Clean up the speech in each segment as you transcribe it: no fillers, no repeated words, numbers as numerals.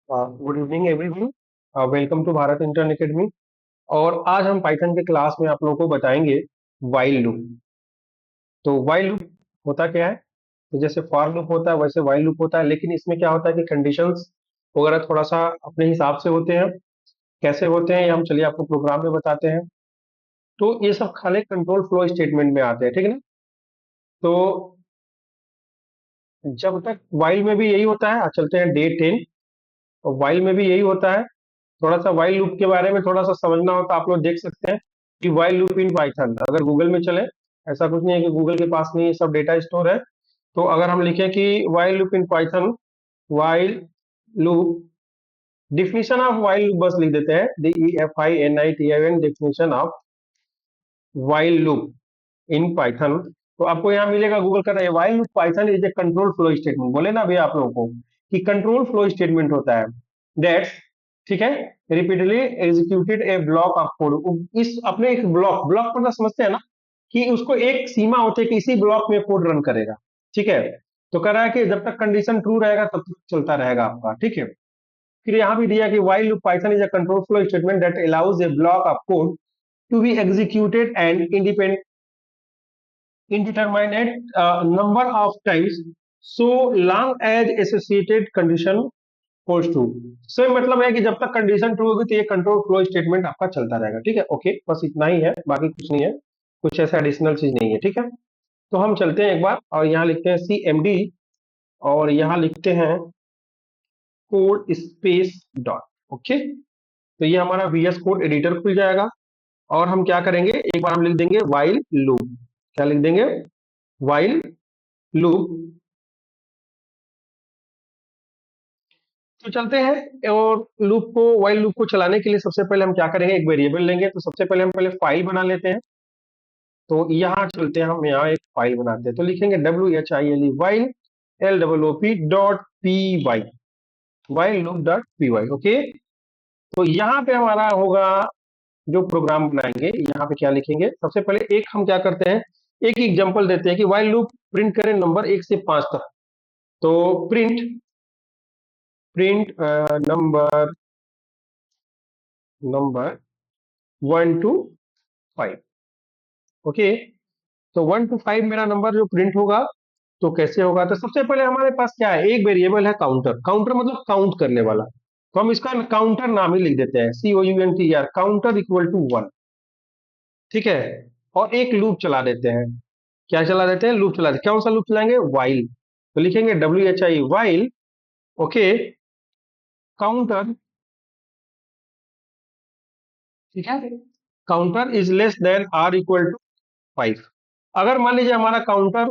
Good evening everyone. Welcome to Bharat intern academy. और आज हम पाइथन के क्लास में आप लोगों को बताएंगे वाइल लूप। तो वाइल लूप होता क्या है? तो जैसे फॉर लूप होता है वैसे वाइल लूप होता है, लेकिन इसमें क्या होता है कि कंडीशंस वगैरह थोड़ा सा अपने हिसाब से होते हैं। कैसे होते हैं ये हम चलिए आपको प्रोग्राम में बताते हैं। तो ये सब खाली कंट्रोल फ्लो स्टेटमेंट में आते हैं, ठीक है ना? तो जब तक वाइल में भी यही होता है, आज चलते हैं डे 10। और वाइल में भी यही होता है। थोड़ा सा वाइल लूप के बारे में थोड़ा सा समझना हो तो आप लोग देख सकते हैं कि वाइल लूप इन पाइथन, अगर गूगल में चले, ऐसा कुछ नहीं है कि गूगल के पास नहीं ये सब डेटा स्टोर है। तो अगर हम लिखें कि while loop in Python, while loop, definition of while loop बस लिख देते हैं, DEFINITION, definition of while loop in Python. तो आपको यहाँ मिलेगा, गूगल कर रहा है while loop Python is a control flow statement. बोले ना अभी आप लोगों को कि कंट्रोल फ्लो स्टेटमेंट होता है दैट, ठीक है, repeatedly executed a block of code. इस अपने एक ब्लॉक ब्लॉक मतलब समझते हैं ना कि उसको एक सीमा होती है कि इसी ब्लॉक में कोड रन करेगा, ठीक है। तो कह रहा है कि जब तक कंडीशन ट्रू रहेगा तब तक चलता रहेगा आपका, ठीक है। फिर यहाँ भी दिया कि while loop Python is a control flow statement that allows a block of code to be executed and indeterminate number of times so long as associated condition holds true। सो मतलब है कि जब तक कंडीशन ट्रू होगी तो ये control flow statement आपका चलता रहेगा, ठीक है। ओके, बस इतना ही है, बाकी कुछ नहीं है, कुछ ऐसा एडिशनल चीज नहीं है, ठीक है। तो हम चलते हैं एक बार और यहाँ लिखते हैं CMD और यहाँ लिखते हैं कोड स्पेस डॉट। ओके, तो ये हमारा VS कोड एडिटर खुल जाएगा। और हम क्या करेंगे, एक बार हम लिख देंगे वाइल लूप। क्या लिख देंगे? While loop. तो चलते हैं और लूप को, वाइल लूप को चलाने के लिए सबसे पहले हम क्या करेंगे, एक वेरिएबल लेंगे। तो सबसे पहले हम पहले फाइल बना लेते हैं। तो यहाँ चलते हैं, हम यहाँ एक फाइल बनाते हैं। तो लिखेंगे WHILE while LOOP dot PY, while loop dot PY। Okay, तो यहाँ पे हमारा होगा जो प्रोग्राम बनाएंगे, यहाँ पे क्या लिखेंगे, सबसे पहले एक हम क्या करते हैं, एक एग्जांपल देते हैं कि वाइल लूप प्रिंट करें नंबर 1 से 5 तक। तो print print number number 1 to 5। Okay, तो 1 to 5 मेरा नंबर जो प्रिंट होगा, तो कैसे होगा? तो सबसे पहले हमारे पास क्या है, एक वेरिएबल है काउंटर। काउंटर मतलब काउंट करने वाला। तो हम इसका काउंटर नाम ही लिख देते हैं, COUNTR, काउंटर इक्वल टू 1, ठीक है। और एक लूप चला देते हैं। क्या चला देते हैं? लूप चला देते हैं। कौन सा लूप चलाएंगे? वाइल। तो लिखेंगे WHI वाइल, ओके, काउंटर, ठीक है, counter is less than or equal to 5। अगर मान लीजिए हमारा काउंटर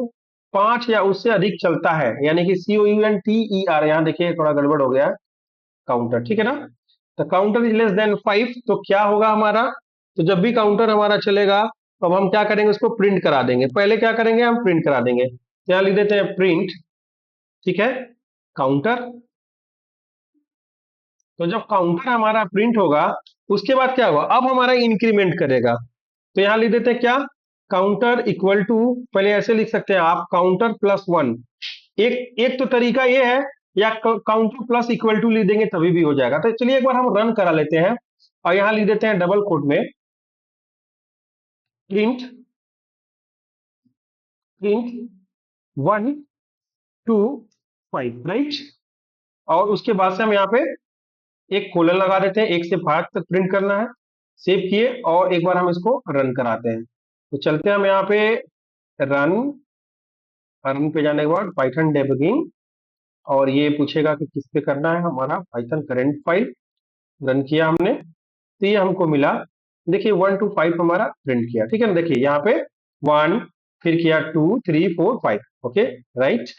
5 या उससे अधिक चलता है, यानी कि COUNTER, यहाँ देखिए थोड़ा गड़बड़ हो गया है, काउंटर, ठीक है ना। तो काउंटर इज लेस देन 5, तो क्या होगा हमारा, तो जब भी काउंटर हमारा चलेगा तो अब हम क्या करेंगे, उसको प्रिंट करा देंगे। पहले क्या करेंगे, हम प्रिंट करा देंगे। तो यहाँ लिख देते हैं प्रिंट, ठीक है, काउंटर। तो जब काउंटर हमारा प्रिंट होगा, उसके बाद क्या होगा, अब हमारा इंक्रीमेंट करेगा। तो यहां लिख देते हैं क्या, काउंटर इक्वल टू, पहले ऐसे लिख सकते हैं आप, काउंटर प्लस 1। एक एक तो तरीका ये है, या काउंटर प्लस इक्वल टू लिख देंगे तभी भी हो जाएगा। तो चलिए एक बार हम रन करा लेते हैं और यहां लिख देते हैं डबल कोट में, प्रिंट प्रिंट 1 to 5, राइट। और उसके बाद से हम यहाँ पे एक कोलन लगा देते हैं, 1 से 5 तक प्रिंट करना है। सेव किए और एक बार हम इसको रन कराते हैं। तो चलते हैं हम यहाँ पे रन, रन पे जाने के बाद पाइथन डेबगिंग, और ये पूछेगा कि किस पे करना है, हमारा पाइथन करेंट फाइल। रन किया हमने तो ये हमको मिला, देखिए 1 to 5 हमारा प्रिंट किया, ठीक है ना। देखिए यहाँ पे 1, फिर किया 2 3 4 5, ओके, राइट।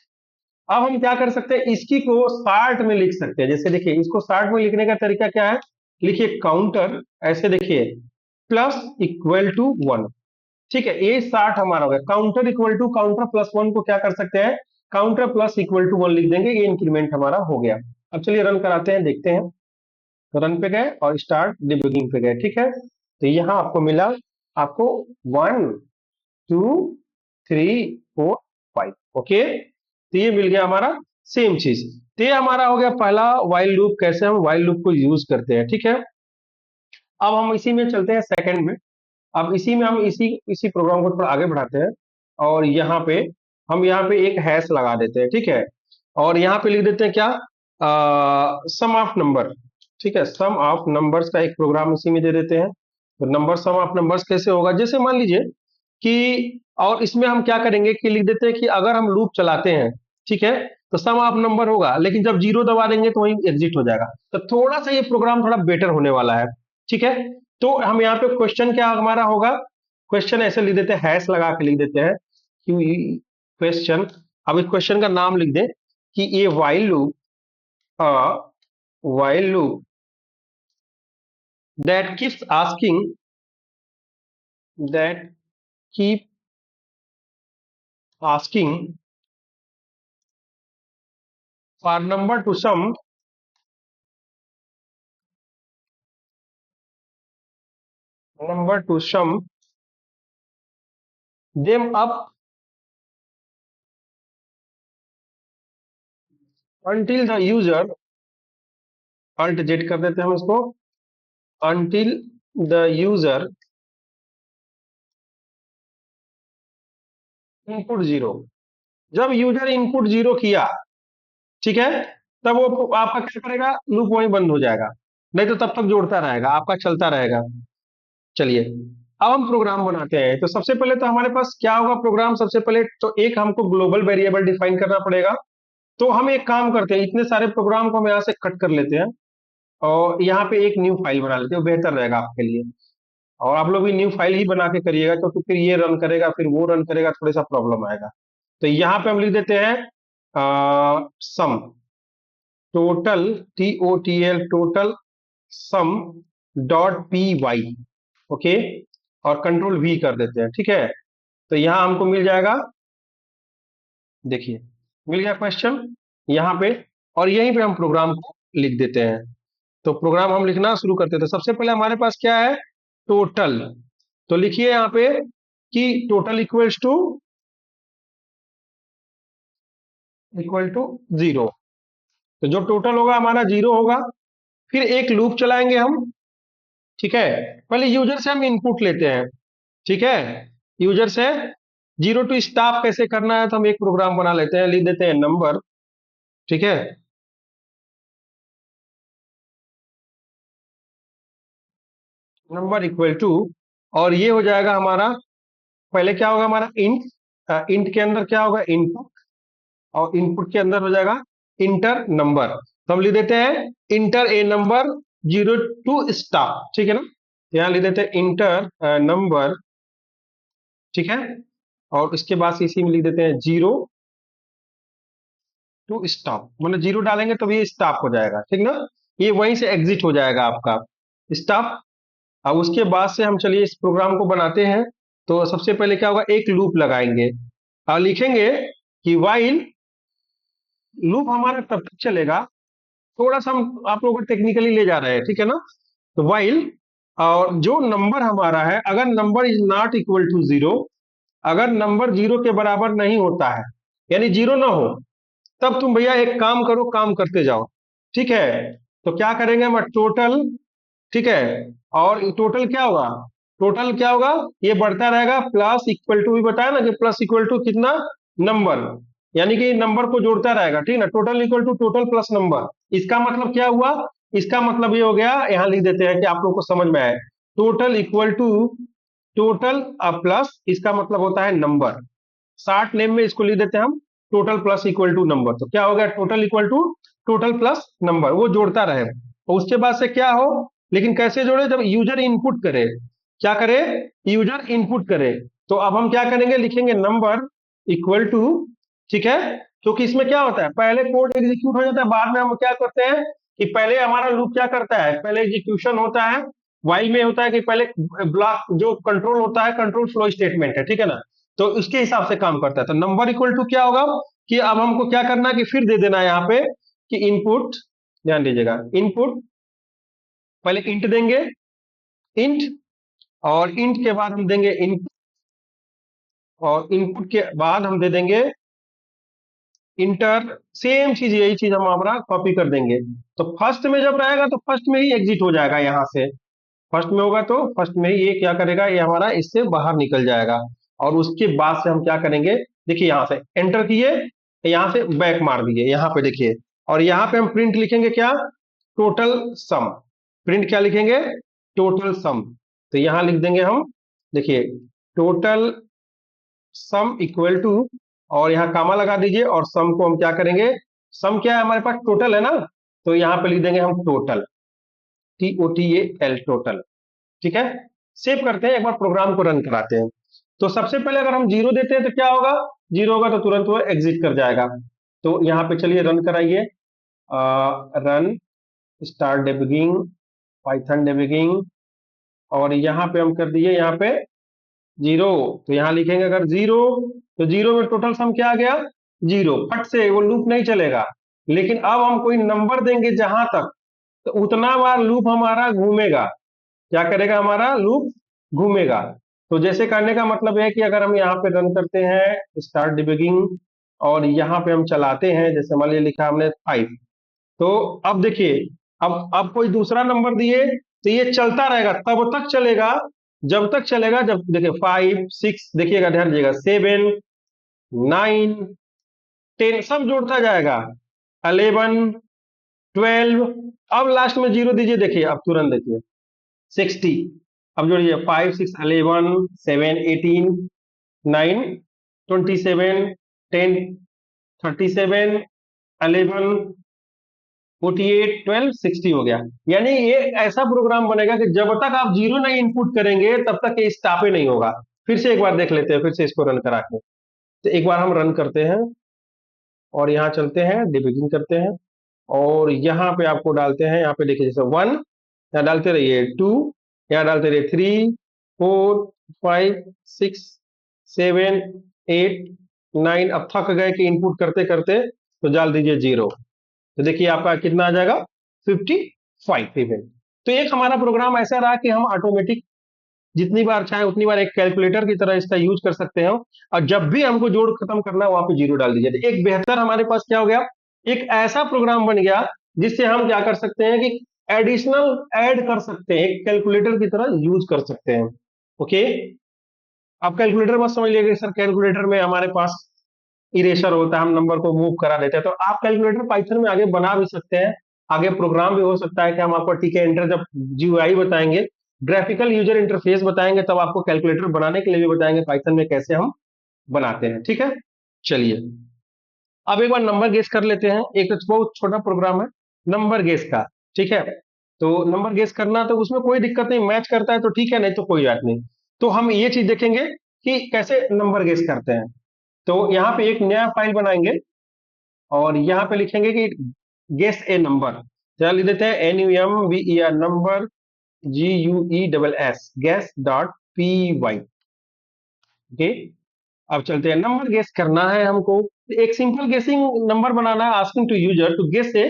अब हम क्या कर सकते हैं, इसकी को शार्ट में लिख सकते हैं। जैसे देखिए, इसको शार्ट में लिखने का तरीका क्या है, लिखिए काउंटर, ऐसे देखिए, प्लस इक्वल टू 1, ठीक है। ये 60 हमारा हो गया। Counter equal to, counter plus 1 को क्या कर सकते हैं, काउंटर प्लस इक्वल टू 1 लिख देंगे, ये इंक्रीमेंट हमारा हो गया। अब चलिए रन कराते हैं, देखते हैं। तो रन पे गए और स्टार्ट डिबगिंग पे गए, ठीक है। तो यहाँ आपको मिला, आपको 1 2 3 4 5, ओके। तो ये मिल गया हमारा सेम चीज। तो ये हमारा हो गया पहला वाइल लूप, कैसे हम वाइल लूप को यूज करते हैं, ठीक है। अब हम इसी में चलते हैं सेकंड में। अब इसी में हम इसी इसी प्रोग्राम को थोड़ा आगे बढ़ाते हैं, और यहाँ पे हम यहाँ पे एक हैश लगा देते हैं, ठीक है। और यहाँ पे लिख देते हैं क्या, सम ऑफ नंबर, ठीक है। सम ऑफ नंबर्स का एक प्रोग्राम इसी में दे देते हैं। तो नंबर सम ऑफ नंबर्स कैसे होगा, जैसे मान लीजिए कि, और इसमें हम क्या करेंगे कि लिख देते हैं कि अगर हम लूप चलाते हैं, ठीक है, तो सम ऑफ नंबर होगा, लेकिन जब जीरो दबा देंगे तो वहीं एग्जिट हो जाएगा। तो थोड़ा सा ये प्रोग्राम थोड़ा बेटर होने वाला है, ठीक है। तो हम यहाँ पे क्वेश्चन क्या हमारा होगा, क्वेश्चन ऐसे लिख देते हैं, हैश लगा के लिख देते हैं कि क्वेश्चन। अब इस क्वेश्चन का नाम लिख दें कि ये while loop that keeps asking, that keep asking for number to sum, number to sum them up until the user, alt z कर देते हैं हम इसको, until the user input zero. जब यूजर इनपुट जीरो किया, ठीक है, तब वो आपका क्या करेगा, लूप वहीं बंद हो जाएगा, नहीं तो तब तक जोड़ता रहेगा, आपका चलता रहेगा। चलिए, अब हम प्रोग्राम बनाते हैं। तो सबसे पहले तो हमारे पास क्या होगा प्रोग्राम, सबसे पहले तो एक हमको ग्लोबल वेरिएबल डिफाइन करना पड़ेगा। तो हम एक काम करते हैं, इतने सारे प्रोग्राम को हम यहाँ से कट कर लेते हैं, और यहाँ पे एक न्यू फाइल बना लेते हैं, वो बेहतर रहेगा आपके लिए। और आप लोग भी न्यू फाइल ही बना के करिएगा, क्योंकि फिर ये रन करेगा फिर वो रन करेगा, थोड़ा सा प्रॉब्लम आएगा। तो यहाँ पे हम लिख देते हैं sum, total, TOTL, total sum dot py, okay. और कंट्रोल V कर देते हैं, ठीक है। तो यहाँ हमको मिल जाएगा, देखिए मिल गया क्वेश्चन यहाँ पे। और यहीं पे हम प्रोग्राम को लिख देते हैं। तो प्रोग्राम हम लिखना शुरू करते थे। सबसे पहले हमारे पास क्या है, टोटल। तो लिखिए यहाँ पे कि टोटल इक्वल टू जीरो। तो जो टोटल होगा हमारा जीरो होगा। फिर एक लूप चलाएंगे हम, ठीक है। पहले यूजर से हम इनपुट लेते हैं, ठीक है। यूजर से जीरो टू स्टॉप कैसे करना है, तो हम एक प्रोग्राम बना लेते हैं, लिख देते हैं नंबर, ठीक है। नंबर इक्वल टू, और ये हो जाएगा हमारा, पहले क्या होगा हमारा इंट, इंट के अंदर क्या होगा इनपुट, और इनपुट के अंदर हो जाएगा इंटर नंबर। तो हम लिख देते हैं enter a number zero to stop, ठीक है ना। तो यहाँ लिख देते हैं इंटर नंबर, ठीक है। और उसके बाद इसी में लिख देते हैं जीरो टू स्टॉप, मतलब जीरो डालेंगे तो ये स्टॉप हो जाएगा, ठीक ना। ये वहीं से एग्जिट हो जाएगा आपका स्टॉप। अब उसके बाद से हम चलिए इस प्रोग्राम को बनाते हैं। तो सबसे पहले क्या होगा, एक लूप लगाएंगे और लिखेंगे कि वाइल लूप हमारा तब तक चलेगा, थोड़ा सा हम आप लोगों को टेक्निकली ले जा रहे हैं, ठीक है ना। तो वाइल, और जो नंबर हमारा है, अगर number is not equal to zero, अगर नंबर जीरो के बराबर नहीं होता है, यानी जीरो ना हो, तब तुम भैया एक काम करो, काम करते जाओ, ठीक है। तो क्या करेंगे हम, टोटल, ठीक है। और टोटल क्या होगा, टोटल क्या होगा, ये बढ़ता रहेगा, प्लस इक्वल टू भी बताया ना कि प्लस इक्वल टू कितना, नंबर, यानी कि नंबर को जोड़ता रहेगा, ठीक है ना। Total equal to total plus number. इसका मतलब क्या हुआ, इसका मतलब ये हो गया, यहां लिख देते हैं कि आप लोग को समझ में आए। Total equal to total plus, इसका मतलब होता है नंबर। शॉर्ट नेम में इसको लिख देते हैं हम total plus equal to number. तो क्या हो गया, total equal to total plus number, वो जोड़ता रहे। और उसके बाद से क्या हो, लेकिन कैसे जोड़े, जब यूजर इनपुट करे, क्या करे, यूजर इनपुट करे। तो अब हम क्या करेंगे, लिखेंगे नंबर इक्वल टू, ठीक है। क्योंकि इसमें क्या होता है, पहले कोड एग्जीक्यूट हो जाता है, बाद में हम क्या करते हैं कि पहले हमारा लूप क्या करता है, पहले एग्जीक्यूशन होता है। वाइल में होता है कि पहले ब्लॉक जो कंट्रोल होता है, कंट्रोल फ्लो स्टेटमेंट है, ठीक है ना। तो उसके हिसाब से काम करता है। तो नंबर इक्वल टू क्या होगा कि अब हमको क्या करना है कि फिर दे देना है यहाँ पे कि इनपुट, ध्यान दीजिएगा, इनपुट पहले इंट देंगे, इंट, और इंट के बाद हम देंगे इनपुट, और इनपुट के बाद हम दे देंगे इंटर, सेम चीज, यही चीज हम हमारा कॉपी कर देंगे। तो फर्स्ट में जब रहेगा तो फर्स्ट में ही एग्जिट हो जाएगा यहाँ से, फर्स्ट में होगा तो फर्स्ट में ही ये क्या करेगा, ये हमारा इससे बाहर निकल जाएगा। और उसके बाद से हम क्या करेंगे, देखिए यहाँ से एंटर किए, यहाँ से बैक मार दिए, यहाँ पे देखिए, और यहाँ पे हम प्रिंट लिखेंगे क्या, टोटल सम। प्रिंट क्या लिखेंगे, टोटल सम। तो यहाँ लिख देंगे हम, देखिए टोटल सम इक्वल टू, और यहाँ कामा लगा दीजिए, और सम को हम क्या करेंगे, सम क्या है हमारे पास, टोटल है ना, तो यहाँ पे लिख देंगे हम टोटल, TOTAL, टोटल। ठीक है, सेव करते हैं, एक बार प्रोग्राम को रन कराते हैं। तो सबसे पहले अगर हम जीरो देते हैं तो क्या होगा, जीरो होगा तो तुरंत वो एग्जिट कर जाएगा। तो यहाँ पे चलिए रन कराइए, रन स्टार्ट डेबिगिंग, पाइथन डेबिगिंग, और यहाँ पे हम कर दिए यहाँ पे जीरो। तो यहाँ लिखेंगे अगर जीरो, तो जीरो में टोटल सम क्या आ गया, जीरो, फट से वो लूप नहीं चलेगा। लेकिन अब हम कोई नंबर देंगे जहां तक, तो उतना बार लूप हमारा घूमेगा, क्या करेगा, हमारा लूप घूमेगा। तो जैसे करने का मतलब है कि अगर हम यहाँ पे रन करते हैं स्टार्ट डिबगिंग, और यहाँ पे हम चलाते हैं, जैसे मान लिया लिखा हमने 5, तो अब देखिए, अब कोई दूसरा नंबर दिए तो ये चलता रहेगा, तब तक चलेगा जब तक चलेगा, जब देखिए 5 6, देखिएगा ध्यान दीजिएगा, 7 9 10 सब जोड़ता जाएगा, 11 12, अब लास्ट में जीरो दीजिए, देखिए अब तुरंत देखिए 60। अब जोड़िए 5 6 11 7 18 9 27 10 37 11 48 12 60 हो गया। यानी ये ऐसा प्रोग्राम बनेगा कि जब तक आप जीरो नहीं इनपुट करेंगे तब तक ये स्टॉप ही नहीं होगा। फिर से एक बार देख लेते हैं, फिर से इसको रन करा के, तो एक बार हम रन करते हैं, और यहाँ चलते हैं डिबगिंग करते हैं, और यहाँ पे आपको डालते हैं, यहाँ पे देखिए जैसे 1, यहाँ डालते रहिए 2, यहाँ डालते रहिए 3 4 5 6 7 8 9, अब थक गए कि इनपुट करते करते, तो डाल दीजिए जीरो। तो देखिए आपका कितना आ जाएगा, 55 इवेंट। तो एक हमारा प्रोग्राम ऐसा रहा कि हम ऑटोमेटिक जितनी बार चाहे उतनी बार एक कैलकुलेटर की तरह इसका यूज कर सकते हैं, और जब भी हमको जोड़ खत्म करना है वहां पे जीरो डाल दीजिए। तो एक बेहतर हमारे पास क्या हो गया, एक ऐसा प्रोग्राम बन गया जिससे हम क्या कर सकते हैं कि एडिशनल ऐड कर सकते हैं, एक कैलकुलेटर की तरह यूज कर सकते हैं। ओके, आप कैलकुलेटर मत समझ लीजिए सर, कैलकुलेटर में हमारे पास इरेजर होता है, हम नंबर को मूव करा देते हैं, तो आप कैलकुलेटर पाइथन में आगे बना भी सकते हैं। आगे प्रोग्राम भी हो सकता है कि हम आपको ठीक है एंटर, जब जीयूआई बताएंगे, ग्राफिकल यूजर इंटरफेस बताएंगे, तब आपको कैलकुलेटर बनाने के लिए भी बताएंगे पाइथन में कैसे हम बनाते हैं। ठीक है, चलिए अब एक बार नंबर गेस कर लेते हैं, एक तो बहुत छोटा प्रोग्राम है नंबर गेस का। ठीक है, तो नंबर गेस करना तो उसमें कोई दिक्कत नहीं, मैच करता है तो ठीक है, नहीं तो कोई बात नहीं। तो हम ये चीज देखेंगे कि कैसे नंबर गेस करते हैं। तो यहाँ पे एक नया फाइल बनाएंगे, और यहाँ पे लिखेंगे कि गेस ए नंबर, चला लिख देते हैं NUMBER, number GUESS, guess dot PY। Okay, अब चलते हैं, नंबर गेस करना है हमको, एक सिंपल गेसिंग नंबर बनाना है, asking to user to guess a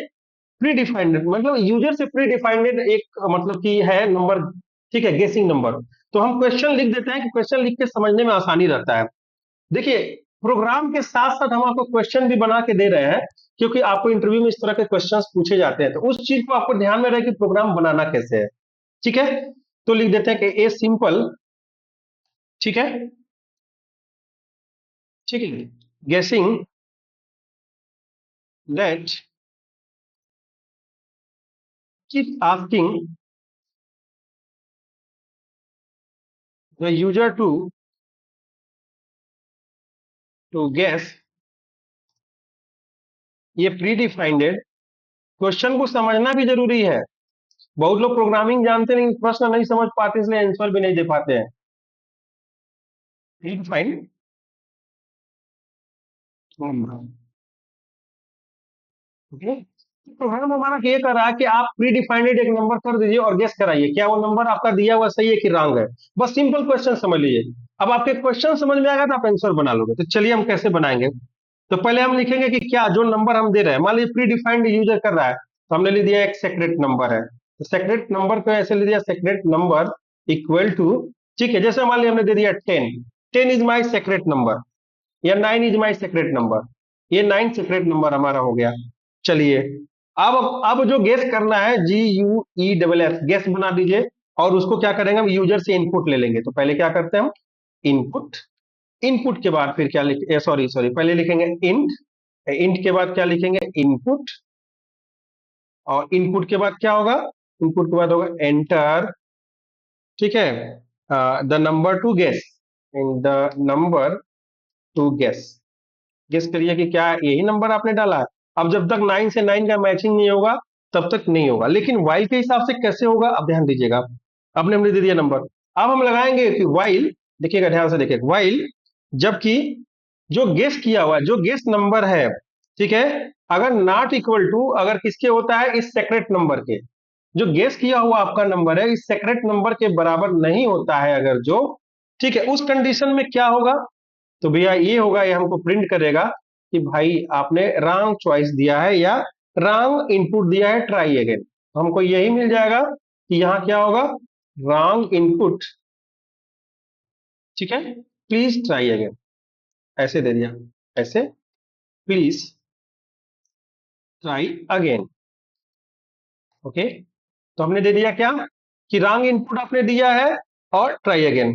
predefined, मतलब यूजर से प्री डिफाइंड एक मतलब कि है नंबर। ठीक है, गेसिंग नंबर। तो हम क्वेश्चन लिख देते हैं कि क्वेश्चन लिख के समझने में आसानी रहता है। देखिए प्रोग्राम के साथ साथ हम आपको क्वेश्चन भी बना के दे रहे हैं, क्योंकि आपको इंटरव्यू में इस तरह के क्वेश्चंस पूछे जाते हैं, तो उस चीज को आपको ध्यान में रहे कि प्रोग्राम बनाना कैसे है। ठीक है, तो लिख देते हैं कि ए सिंपल, ठीक है, ठीक है, guessing that keep asking the user to guess, ये प्री डिफाइंड, क्वेश्चन को समझना भी जरूरी है। बहुत लोग प्रोग्रामिंग जानते नहीं, प्रश्न नहीं समझ पाते, इसलिए आंसर भी नहीं दे पाते हैं। Predefined number, okay, program हमारा ये कर रहा है कि आप प्री डिफाइंड एक नंबर कर दीजिए और गेस कराइए क्या वो नंबर आपका दिया हुआ सही है कि रॉन्ग है। बस सिंपल क्वेश्चन समझ लीजिए, अब आपके क्वेश्चन समझ में आएगा तो आप आंसर बना लोगे। तो चलिए हम कैसे बनाएंगे, तो पहले हम लिखेंगे कि क्या जो नंबर हम दे रहे हैं, मान लीजिए प्री डिफाइंड यूजर कर रहा है, तो हमने लिख दिया एक सेक्रेट नंबर है, तो सेक्रेट नंबर को ऐसे लिख दिया, सेक्रेट नंबर इक्वल टू, ठीक है, जैसे मान लिया हमने दे दिया 10, 10 इज माई सेक्रेट नंबर, या 9 इज माई सेक्रेट नंबर। ये 9 सेपरेट नंबर हमारा हो गया। चलिए, अब जो गेस करना है, GUESS, गेस बना दीजिए। और उसको क्या करेंगे, हम यूजर से इनपुट ले लेंगे। तो पहले क्या करते हैं हम, इनपुट। इनपुट के बाद फिर क्या लिख, सॉरी सॉरी, पहले लिखेंगे इंट। इंट के बाद क्या लिखेंगे, इनपुट। और इनपुट के बाद क्या होगा, इनपुट के बाद होगा एंटर। ठीक है, the number to guess, in the number to guess. Guess करिए कि क्या यही नंबर आपने डाला है। अब जब तक 9 से 9 का मैचिंग नहीं होगा तब तक नहीं होगा। लेकिन वाइल के हिसाब से कैसे होगा, अब ध्यान दीजिएगा। आपने हमने दे दिया नंबर। अब हम लगाएंगे कि वाइल, देखिएगा ध्यान से देखिए, वाइल जबकि जो गेस किया हुआ, जो गेस नंबर है, ठीक है, अगर नॉट इक्वल टू, अगर किसके होता है, इस सेक्रेट नंबर के, जो गेस किया हुआ आपका नंबर है इस सेक्रेट नंबर के बराबर नहीं होता है अगर जो, ठीक है, उस कंडीशन में क्या होगा, तो भैया ये होगा, ये हमको प्रिंट करेगा कि भाई आपने रॉन्ग चॉइस दिया है या रॉन्ग इनपुट दिया है, ट्राई अगेन। हमको यही मिल जाएगा कि यहाँ क्या होगा, रॉन्ग इनपुट, ठीक है, प्लीज ट्राई अगेन, ऐसे दे दिया, ऐसे, प्लीज ट्राई अगेन। ओके, तो हमने दे दिया क्या, कि रॉन्ग इनपुट आपने दिया है और ट्राई अगेन।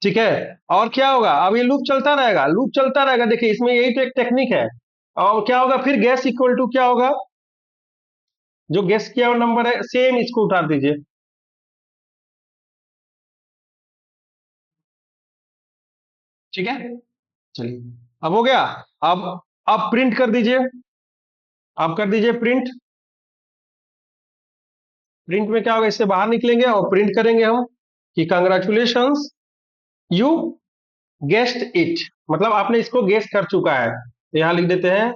ठीक है, और क्या होगा, अब ये लूप चलता रहेगा, लूप चलता रहेगा। देखिए इसमें यही तो एक टेक्निक है। और क्या होगा फिर, गैस इक्वल टू क्या होगा, जो गेस किया हुआ नंबर है सेम इसको उतार दीजिए। ठीक है, चलिए, अब हो गया। अब आप प्रिंट कर दीजिए, आप कर दीजिए प्रिंट। प्रिंट में क्या होगा, इससे बाहर निकलेंगे और प्रिंट करेंगे हम कि कंग्रेचुलेशंस, यू गेस्ड इट, मतलब आपने इसको गेस कर चुका है। तो यहां लिख देते हैं,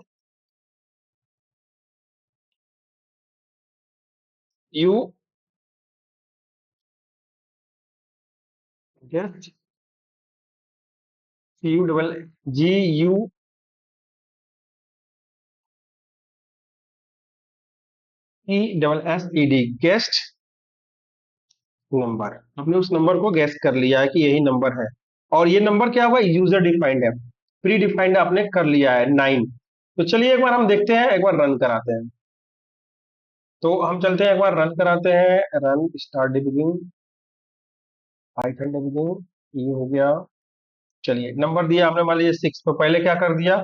you guessed, U double GUESSED, guest number. आपने उस नंबर को गैस कर लिया है कि यही नंबर है। और ये नंबर क्या हुआ, यूजर डिफाइंड है, प्री डिफाइंड आपने कर लिया है 9। तो चलिए एक बार हम देखते हैं, एक बार रन कराते हैं। तो हम चलते हैं, एक बार रन कराते हैं, run start debugging, Python debugging, ये हो गया। चलिए, नंबर दिया आपने मान लीजिए 6, तो पहले क्या कर दिया,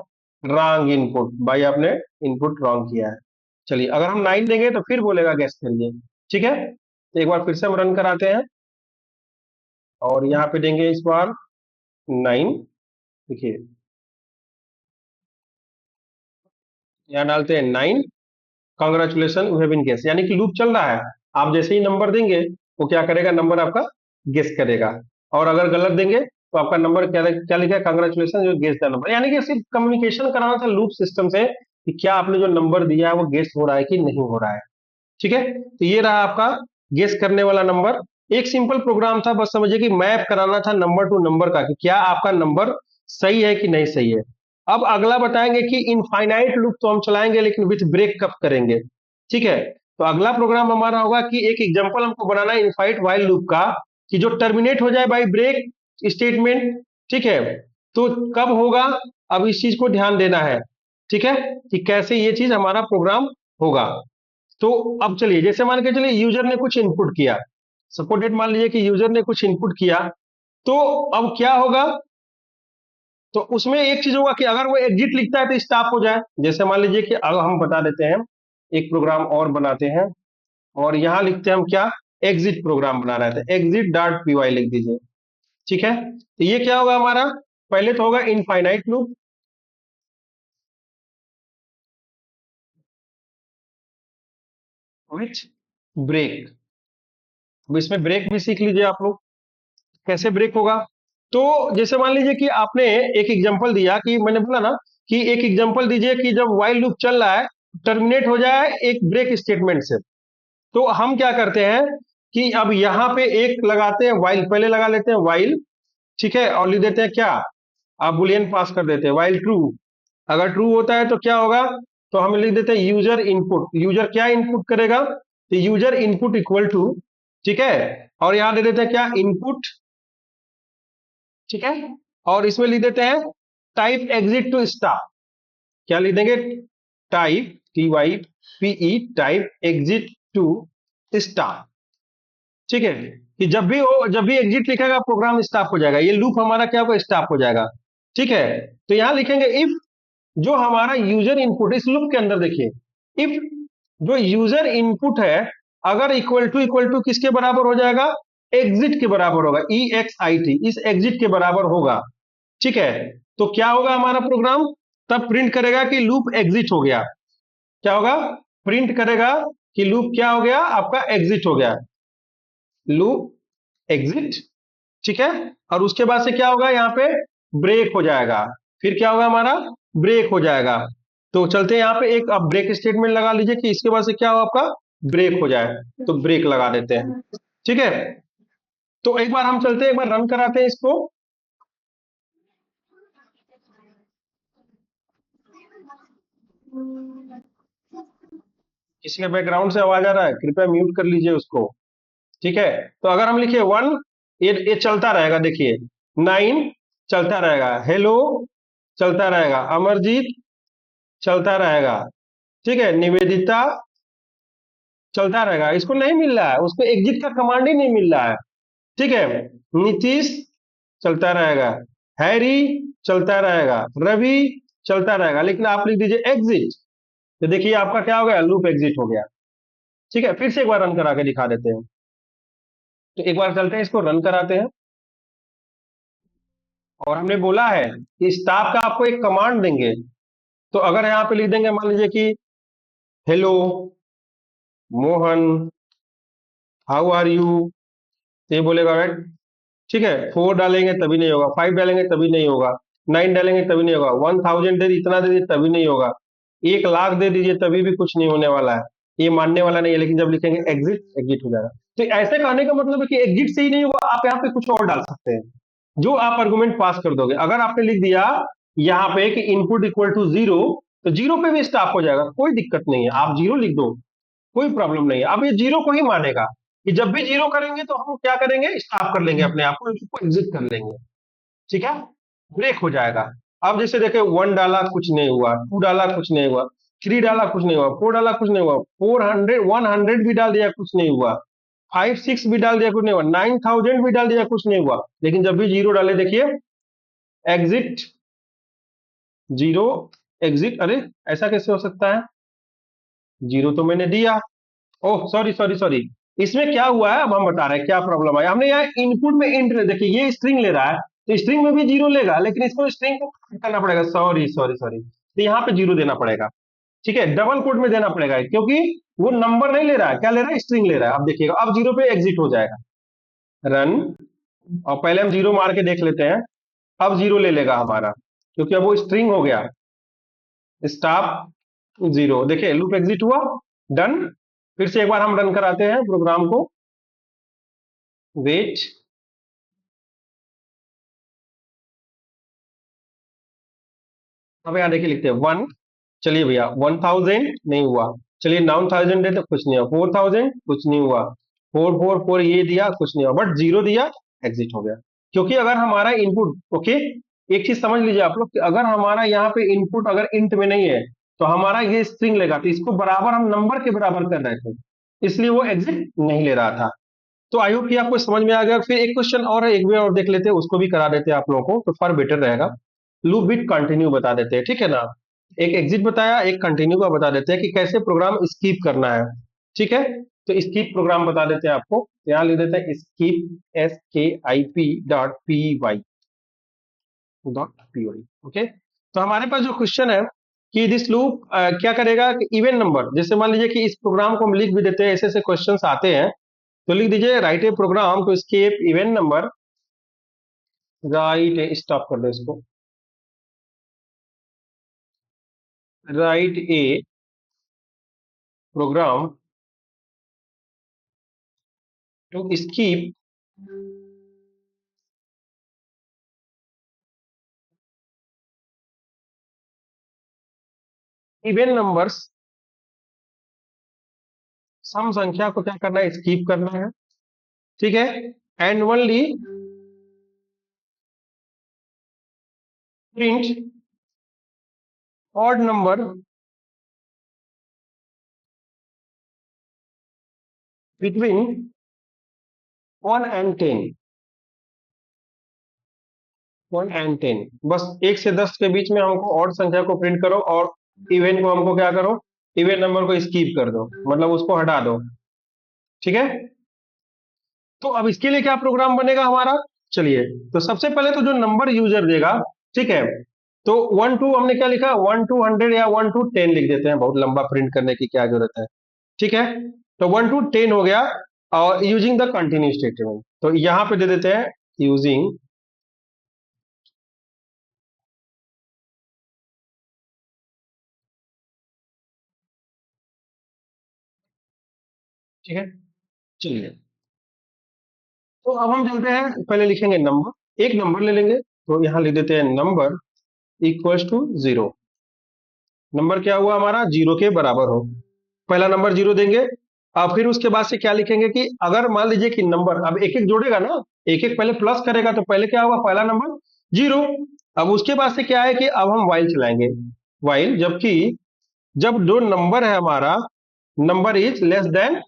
रॉन्ग इनपुट, भाई आपने इनपुट रॉन्ग किया है। चलिए, अगर हम 9 देंगे तो फिर बोलेगा गैस करिए। ठीक है, तो एक बार फिर से हम रन कराते हैं और यहाँ पे देंगे इस बार 9। देखिए, यहाँ डालते हैं 9, congratulation you have been guess, यानी कि लूप चल रहा है। आप जैसे ही नंबर देंगे वो क्या करेगा, नंबर आपका गेस करेगा। और अगर गलत देंगे तो आपका नंबर क्या क्या लिखा है, congratulation you guess the number. यानी कि सिर्फ कम्युनिकेशन कराना था लूप सिस्टम से कि क्या आपने जो नंबर दिया है वो गेस हो रहा है कि नहीं हो रहा है। ठीक है, तो ये रहा आपका गेस करने वाला नंबर। एक सिंपल प्रोग्राम था, बस समझिए कि मैप कराना था नंबर टू नंबर का, कि क्या आपका नंबर सही है कि नहीं सही है। अब अगला बताएंगे कि इनफाइनाइट लूप तो हम चलाएंगे लेकिन विथ ब्रेक कब करेंगे। ठीक है, तो अगला प्रोग्राम हमारा होगा कि एक एग्जांपल हमको बनाना है इनफाइट वाइल लूप का, कि जो टर्मिनेट हो जाए बाय ब्रेक स्टेटमेंट। ठीक है, तो कब होगा, अब इस चीज को ध्यान देना है। ठीक है, कि कैसे ये चीज हमारा प्रोग्राम होगा। तो अब चलिए, जैसे मान के चलिए यूजर ने कुछ इनपुट किया, सपोज डेट मान लीजिए कि यूजर ने कुछ इनपुट किया, तो अब क्या होगा, तो उसमें एक चीज होगा कि अगर वो एग्जिट लिखता है तो स्टॉप हो जाए। जैसे मान लीजिए कि अब हम बता देते हैं, एक प्रोग्राम और बनाते हैं और यहां लिखते हैं हम क्या, एग्जिट प्रोग्राम बना रहे थे, एग्जिट डॉट पी वाई लिख दीजिए। ठीक है, तो ये क्या होगा हमारा, पहले तो होगा इनफाइनाइट लूप विथ ब्रेक। अब इसमें ब्रेक भी सीख लीजिए आप लोग, कैसे ब्रेक होगा। तो जैसे मान लीजिए कि आपने एक एग्जांपल दिया, कि मैंने बोला ना कि एक एग्जांपल दीजिए कि जब व्हाइल लूप चल रहा है, टर्मिनेट हो जाए एक ब्रेक स्टेटमेंट से। तो हम क्या करते हैं कि अब यहां पे एक लगाते हैं व्हाइल, पहले लगा लेते हैं व्हाइल। ठीक है, और लिख देते हैं क्या, आप बुलियन पास कर देते हैं व्हाइल ट्रू। अगर ट्रू होता है तो क्या होगा, तो हम लिख देते हैं यूजर इनपुट, यूजर क्या इनपुट करेगा, तो यूजर इनपुट इक्वल टू, ठीक है, और यहां दे देते हैं क्या, इनपुट। ठीक है, और इसमें लिख देते हैं टाइप एग्जिट टू स्टॉप। क्या लिख देंगे, type TYPE type exit to star. ठीक है, कि जब भी एग्जिट लिखेगा प्रोग्राम स्टॉप हो जाएगा, ये लूप हमारा क्या होगा, स्टॉप हो जाएगा। ठीक है, तो यहां लिखेंगे इफ जो हमारा यूजर इनपुट, इस लूप के अंदर देखिए, इफ जो यूजर इनपुट है अगर इक्वल टू किसके बराबर हो जाएगा, एग्जिट के बराबर होगा, EXIT, इस एग्जिट के बराबर होगा। ठीक है, तो क्या होगा हमारा प्रोग्राम, तब प्रिंट करेगा कि लूप एग्जिट हो गया। क्या होगा, प्रिंट करेगा कि लूप क्या हो गया आपका, एग्जिट हो गया, लूप एग्जिट। ठीक है, और उसके बाद से क्या होगा, यहाँ पे ब्रेक हो जाएगा। फिर क्या होगा हमारा, ब्रेक हो जाएगा। तो चलते हैं यहाँ पे एक आप ब्रेक स्टेटमेंट लगा लीजिए कि इसके बाद से क्या हो आपका, ब्रेक हो जाए, तो ब्रेक लगा देते हैं। ठीक है, तो एक बार हम चलते हैं, एक बार रन कराते हैं इसको। किसी का बैकग्राउंड से आवाज आ रहा है, कृपया म्यूट कर लीजिए उसको। ठीक है, तो अगर हम लिखे 1, ये चलता रहेगा, देखिए 9 चलता रहेगा, हेलो चलता रहेगा, अमरजीत चलता रहेगा। ठीक है, निवेदिता चलता रहेगा, इसको नहीं मिल रहा है, उसको एग्जिट का कमांड ही नहीं मिल रहा है। ठीक है, नीतीश चलता रहेगा, हैरी चलता रहेगा, रवि चलता रहेगा, लेकिन आप लिख दीजिए एग्जिट, तो देखिए आपका क्या हो गया, लूप एग्जिट हो गया। ठीक है, फिर से एक बार रन करा के दिखा देते हैं। तो एक बार चलते हैं, इसको रन कराते हैं। और हमने बोला है कि स्टाफ का आपको एक कमांड देंगे, तो अगर यहाँ पे लिख देंगे, मान लीजिए कि hello Mohan, how are you, तो ये बोलेगा राइट। ठीक है, 4 डालेंगे तभी नहीं होगा, 5 डालेंगे तभी नहीं होगा, 9 डालेंगे तभी नहीं होगा, 1000 दे इतना दे दीजिए तभी नहीं होगा, 1 लाख दे दीजिए तभी भी कुछ नहीं होने वाला है, ये मानने वाला नहीं है। लेकिन जब लिखेंगे एग्जिट, एग्जिट हो जाएगा। तो ऐसे कहने का मतलब है कि एग्जिट से ही नहीं होगा, आप यहाँ पे कुछ और डाल सकते हैं, जो आप आर्गुमेंट पास कर दोगे। अगर आपने लिख दिया यहाँ पे कि इनपुट इक्वल टू 0, तो 0 पे भी स्टॉप हो जाएगा, कोई दिक्कत नहीं है, आप 0 लिख दो, कोई प्रॉब्लम नहीं है। अब ये 0 को ही मानेगा कि जब भी 0 करेंगे तो हम क्या करेंगे, स्टॉप कर लेंगे अपने आप को, इसको एग्जिट कर लेंगे। ठीक है, ब्रेक हो जाएगा। अब जैसे देखे 1 डाला कुछ नहीं हुआ, 2 डाला कुछ नहीं हुआ, 3 डाला कुछ नहीं हुआ, 4 डाला कुछ नहीं हुआ, 100 भी डाल दिया कुछ नहीं हुआ, 5 6 भी डाल दिया कुछ नहीं हुआ, 9000 भी डाल दिया कुछ नहीं हुआ। लेकिन जब भी 0 डाले देखिए, एग्जिट 0, एग्जिट, अरे ऐसा कैसे हो सकता है, 0 तो मैंने दिया। ओह सॉरी सॉरी सॉरी, इसमें क्या हुआ है अब हम बता रहे हैं क्या प्रॉब्लम है। हमने यहाँ इनपुट में इंट, देखिए ये स्ट्रिंग ले रहा है, तो स्ट्रिंग में भी 0 लेगा, लेकिन इसको स्ट्रिंग को convert करना पड़ेगा, सॉरी सॉरी सॉरी, तो यहाँ पे 0 देना पड़ेगा। ठीक है, डबल कोट में देना पड़ेगा, क्योंकि वो नंबर नहीं ले रहा है, क्या ले रहा है, स्ट्रिंग ले रहा है। अब देखिएगा, अब 0 पे एग्जिट हो जाएगा, रन, और पहले हम 0 मार के देख लेते हैं। अब 0 ले लेगा हमारा, क्योंकि अब वो स्ट्रिंग हो गया, स्टॉप 0, देखिए लूप एग्जिट हुआ, डन। फिर से एक बार हम रन कराते हैं प्रोग्राम को, वेट, अब यहाँ देखिए लिखते हैं 1, चलिए भैया 1000 नहीं हुआ, चलिए 9000 दे तो कुछ नहीं हुआ, 4000 कुछ नहीं हुआ, 444 ये दिया कुछ नहीं हुआ, बट 0 दिया, एग्जिट हो गया। क्योंकि अगर हमारा इनपुट, ओके, एक चीज समझ लीजिए आप लोग कि अगर हमारा यहाँ पे इनपुट अगर इंट में नहीं है, तो हमारा ये स्ट्रिंग लेगा, तो इसको बराबर हम नंबर के बराबर कर रहे थे, इसलिए वो एग्जिट नहीं ले रहा था। तो आई होप कि आपको समझ में आ गया। फिर एक क्वेश्चन और है, एक बार और देख लेते हैं, उसको भी करा देते हैं आप लोगों को, तो फॉर बेटर रहेगा। लूप विथ कंटिन्यू बता देते हैं, ठीक है ना, एक एग्जिट बताया, एक कंटिन्यू का बता देते हैं कि कैसे प्रोग्राम स्कीप करना है। ठीक है, तो स्कीप प्रोग्राम बता देते हैं आपको, यहाँ लिख देते हैं स्कीप, skip.py, ओके। तो हमारे पास जो क्वेश्चन है कि दिस लूप क्या करेगा कि इवन नंबर, जैसे मान लीजिए कि इस प्रोग्राम को हम लिख भी देते हैं, ऐसे ऐसे क्वेश्चंस आते हैं, तो लिख दीजिए write a program to skip even number, write a, stop कर दो इसको, write a program to skip even numbers, सम संख्या को क्या करना है, स्कीप करना है। ठीक है, and only print odd number between 1 and 10, 1 and 10, बस 1 से 10 के बीच में हमको ऑड संख्या को प्रिंट करो और इवन को हमको क्या करो, इवन नंबर को स्कीप कर दो, मतलब उसको हटा दो। ठीक है, तो अब इसके लिए क्या प्रोग्राम बनेगा हमारा, चलिए। तो सबसे पहले तो जो नंबर यूजर देगा, ठीक है, तो 1 to हमने क्या लिखा, 1 to 100 या 1 to 10 लिख देते हैं, बहुत लंबा प्रिंट करने की क्या जरूरत है। ठीक है, तो 1 to 10 हो गया, और यूजिंग द कंटिन्यू स्टेटमेंट, तो यहां पे दे देते हैं यूजिंग, ठीक है, चलिए। तो अब हम चलते हैं, पहले लिखेंगे नंबर, एक नंबर ले लेंगे, तो यहां लिख देते हैं नंबर इक्वल्स टू 0। नंबर क्या हुआ हमारा, 0 के बराबर हो, पहला नंबर 0 देंगे। अब फिर उसके बाद से क्या लिखेंगे कि अगर मान लीजिए कि नंबर अब एक एक जोड़ेगा ना, एक एक पहले प्लस करेगा, तो पहले क्या होगा, पहला नंबर 0। अब उसके बाद से क्या है कि अब हम वाइल चलाएंगे, वाइल, जबकि जब दो नंबर है हमारा, नंबर इज लेस देन,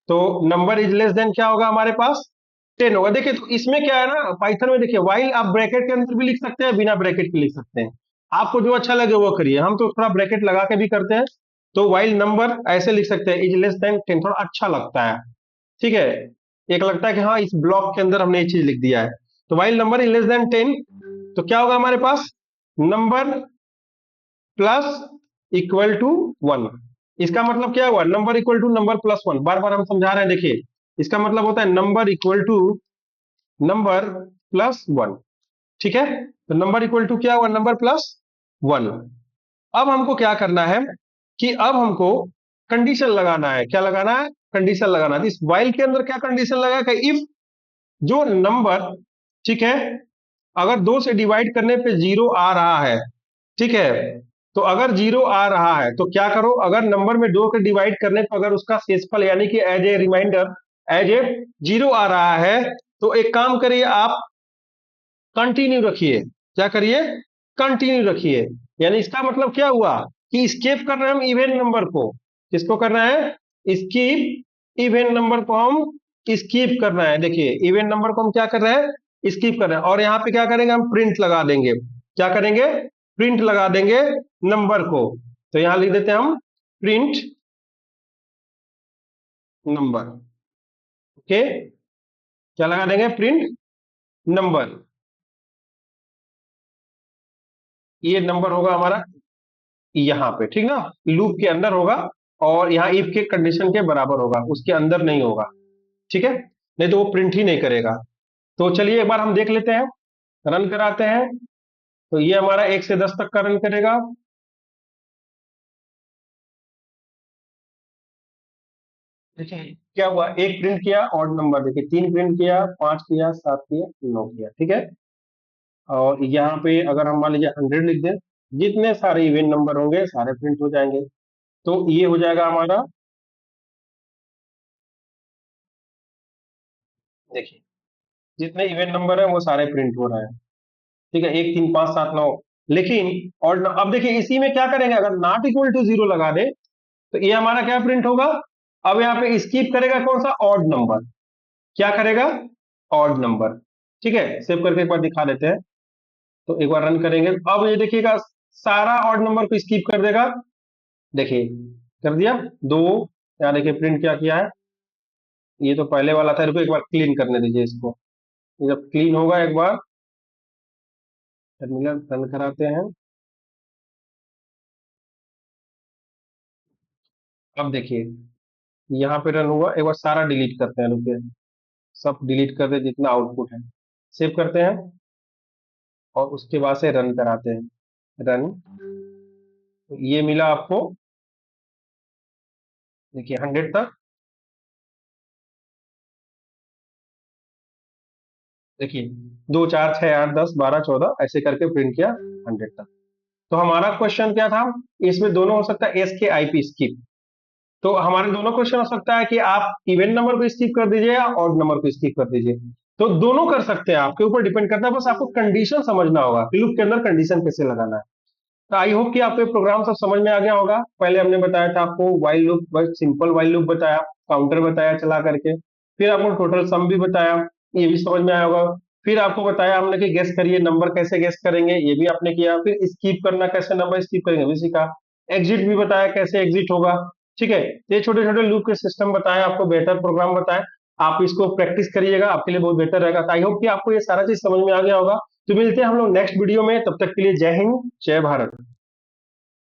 तो नंबर इज लेस देन क्या होगा हमारे पास, 10 होगा। देखिए, तो इसमें क्या है ना, पाइथन में देखिए, वाइल आप ब्रैकेट के अंदर भी लिख सकते हैं, बिना ब्रैकेट के लिख सकते हैं, आपको जो अच्छा लगे वो करिए, हम तो थोड़ा ब्रैकेट लगा के भी करते हैं। तो वाइल नंबर ऐसे लिख सकते हैं, इज लेस देन 10, थोड़ा अच्छा लगता है। ठीक है, एक लगता है कि हाँ, इस ब्लॉक के अंदर हमने ये चीज लिख दिया है। तो while number is less than 10, तो क्या होगा हमारे पास, नंबर प्लस इक्वल टू 1। इसका मतलब क्या हुआ, number equal to number plus 1, बार बार हम समझा रहे हैं, देखिए, इसका मतलब होता है number equal to number plus 1। ठीक है, तो नंबर इक्वल टू क्या हुआ, नंबर प्लस 1। अब हमको क्या करना है कि अब हमको कंडीशन लगाना है, क्या लगाना है, कंडीशन लगाना है। इस वाइल के अंदर क्या कंडीशन लगा कि इफ जो नंबर, ठीक है, अगर 2 से डिवाइड करने पे 0 आ रहा है, ठीक है, तो अगर 0 आ रहा है तो क्या करो, अगर नंबर में 2 के डिवाइड करने पर अगर उसका शेषफल यानी कि as a reminder, as a 0 आ रहा है, तो एक काम करिए आप, कंटिन्यू रखिए, क्या करिए, कंटिन्यू रखिए। यानी इसका मतलब क्या हुआ कि स्केप कर रहे हैं हम इवन नंबर को, किसको कर रहे हैं, स्कीप, इवन नंबर को हम स्कीप कर रहे हैं। देखिए, इवन नंबर को हम क्या कर रहे हैं, स्कीप कर रहे हैं, और यहाँ पे क्या करेंगे, हम प्रिंट लगा देंगे, क्या करेंगे, प्रिंट लगा देंगे नंबर को। तो यहां लिख देते हैं हम प्रिंट नंबर, ओके, क्या लगा देंगे, प्रिंट नंबर, ये नंबर होगा हमारा यहाँ पे, ठीक ना, लूप के अंदर होगा, और यहाँ इफ के कंडीशन के बराबर होगा, उसके अंदर नहीं होगा। ठीक है, नहीं तो वो प्रिंट ही नहीं करेगा। तो चलिए एक बार हम देख लेते हैं, रन कराते हैं। तो ये हमारा 1 से 10 तक का रन करेगा। देखिए क्या हुआ, एक प्रिंट किया ऑड नंबर, देखिए 3 प्रिंट किया, 5 किया, 7 किया, 9 किया, ठीक है। और यहाँ पे अगर हम मान लीजिए 100 लिख दें, जितने सारे इवेंट नंबर होंगे सारे प्रिंट हो जाएंगे। तो ये हो जाएगा हमारा, देखिए, जितने इवेंट नंबर है वो सारे प्रिंट हो रहे हैं। ठीक है, 1 3 5 7 9, लेकिन और अब देखिए इसी में क्या करेंगे, अगर नॉट इक्वल टू 0 लगा दे, तो ये हमारा क्या प्रिंट होगा, अब यहाँ पे स्किप करेगा कौन सा, ऑड नंबर, क्या करेगा, ऑड नंबर। ठीक है, सेव करके एक बार दिखा देते हैं। तो एक बार रन करेंगे, अब ये देखिएगा सारा ऑड नंबर को स्किप कर देगा। देखिए, कर दिया दो, यहाँ देखिए प्रिंट क्या किया है, ये तो पहले वाला था, रुको एक बार क्लीन करने दीजिए इसको। ये जब क्लीन होगा एक बार, टर्मिनल रन कराते हैं। अब देखिए यहाँ पे रन हुआ, एक बार सारा डिलीट करते हैं, रुकिए, सब डिलीट कर दे जितना आउटपुट है, सेव करते हैं, और उसके बाद से रन कराते हैं, रन। तो ये मिला आपको, देखिए 100 तक, देखिए 2 4 6 8 10 12 14 ऐसे करके प्रिंट किया 100 तक। तो हमारा क्वेश्चन क्या था, इसमें दोनों हो सकता है, एस के आई पी स्किप। तो हमारे दोनों क्वेश्चन हो सकता है कि आप इवन नंबर को स्किप कर दीजिए या ऑड नंबर को स्किप कर दीजिए। तो दोनों कर सकते हैं, आपके ऊपर डिपेंड करता है, बस आपको कंडीशन समझना होगा कि लूप के अंदर कंडीशन कैसे लगाना है। तो आई होप कि आपको ये प्रोग्राम सब समझ में आ गया होगा। पहले हमने बताया था आपको वाइल लूप, बस सिंपल वाइल लूप बताया, काउंटर बताया चला करके, फिर आपको टोटल सम भी बताया, ये भी समझ में आया होगा। फिर आपको बताया हमने कि गेस करिए नंबर कैसे गेस करेंगे, ये भी आपने किया। फिर स्कीप करना, कैसे नंबर स्कीप करेंगे भी सीखा। एग्जिट भी बताया कैसे एग्जिट होगा। ठीक है, ये छोटे छोटे लूप के सिस्टम बताया आपको, बेहतर प्रोग्राम बताया। आप इसको प्रैक्टिस करिएगा, आपके लिए बहुत बेहतर रहेगा। आई होप कि आपको ये सारा चीज समझ में आ गया होगा। तो मिलते हैं हम लोग नेक्स्ट वीडियो में, तब तक के लिए जय हिंद, जय भारत।